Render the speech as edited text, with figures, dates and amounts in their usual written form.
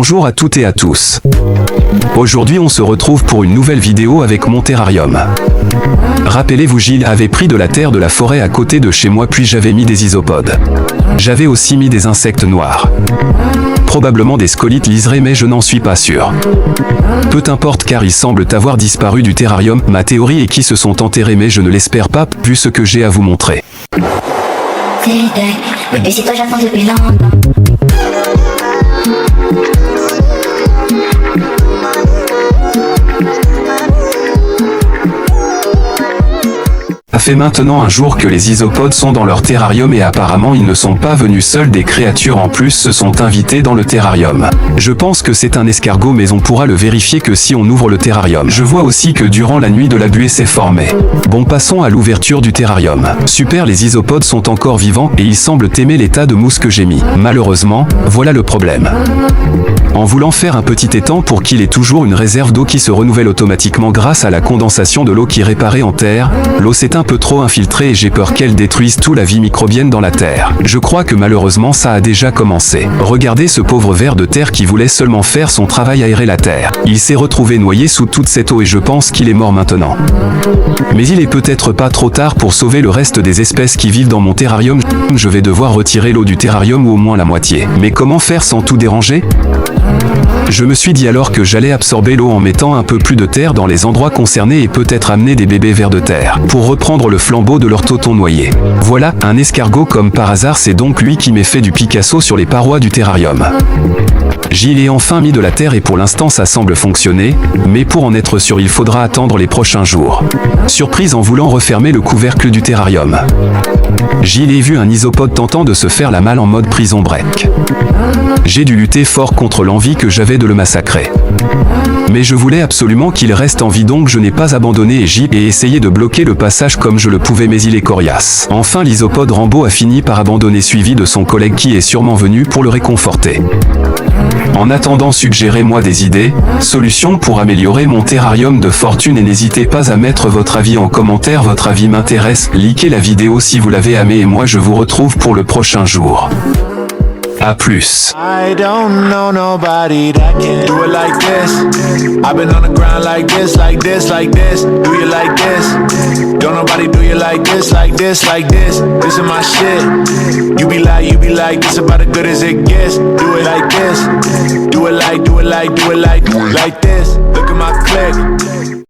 Bonjour à toutes et à tous. Aujourd'hui on se retrouve pour une nouvelle vidéo avec mon terrarium. Rappelez-vous, Gilles avait pris de la terre de la forêt à côté de chez moi, puis j'avais mis des isopodes. J'avais aussi mis des insectes noirs. Probablement des scolites liserés, mais je n'en suis pas sûr. Peu importe, car ils semblent avoir disparu du terrarium. Ma théorie est qu'ils se sont enterrés, mais je ne l'espère pas, vu ce que j'ai à vous montrer. Et si toi j'attends depuis longtemps. Ça fait maintenant un jour que les isopodes sont dans leur terrarium et apparemment ils ne sont pas venus seuls, des créatures en plus se sont invitées dans le terrarium. Je pense que c'est un escargot, mais on pourra le vérifier que si on ouvre le terrarium. Je vois aussi que durant la nuit de la buée s'est formée. Bon, passons à l'ouverture du terrarium. Super, les isopodes sont encore vivants et ils semblent aimer l'état de mousse que j'ai mis. Malheureusement, voilà le problème. En voulant faire un petit étang pour qu'il ait toujours une réserve d'eau qui se renouvelle automatiquement grâce à la condensation de l'eau qui est réparée en terre, l'eau s'est un peu trop infiltrée et j'ai peur qu'elle détruise toute la vie microbienne dans la terre. Je crois que malheureusement ça a déjà commencé. Regardez ce pauvre ver de terre qui voulait seulement faire son travail, aérer la terre. Il s'est retrouvé noyé sous toute cette eau et je pense qu'il est mort maintenant. Mais il est peut-être pas trop tard pour sauver le reste des espèces qui vivent dans mon terrarium. Je vais devoir retirer l'eau du terrarium, ou au moins la moitié. Mais comment faire sans tout déranger ? Je me suis dit alors que j'allais absorber l'eau en mettant un peu plus de terre dans les endroits concernés et peut-être amener des bébés vers de terre pour reprendre le flambeau de leur toton noyé. Voilà, un escargot comme par hasard, c'est donc lui qui m'ait fait du Picasso sur les parois du terrarium. J'y ai enfin mis de la terre et pour l'instant ça semble fonctionner, mais pour en être sûr il faudra attendre les prochains jours. Surprise en voulant refermer le couvercle du terrarium. J'y ai vu un isopode tentant de se faire la malle en mode prison break. J'ai dû lutter fort contre l'envie que j'avais de le massacrer. Mais je voulais absolument qu'il reste en vie, donc je n'ai pas abandonné et j'y ai essayé de bloquer le passage comme je le pouvais, mais il est coriace. Enfin l'isopode Rambo a fini par abandonner, suivi de son collègue qui est sûrement venu pour le réconforter. En attendant, suggérez-moi des idées, solutions pour améliorer mon terrarium de fortune et n'hésitez pas à mettre votre avis en commentaire, votre avis m'intéresse. Likez la vidéo si vous l'avez aimée et moi je vous retrouve pour le prochain jour. A plus. I don't know nobody that can do it like this. I've been on the ground like this, like this, like this. Do you like this? Don't nobody do you like this, like this, like this. This is my shit. You be like, this about as good as it gets. Do it like this. Do it like, do it like, do it like this. Look at my click.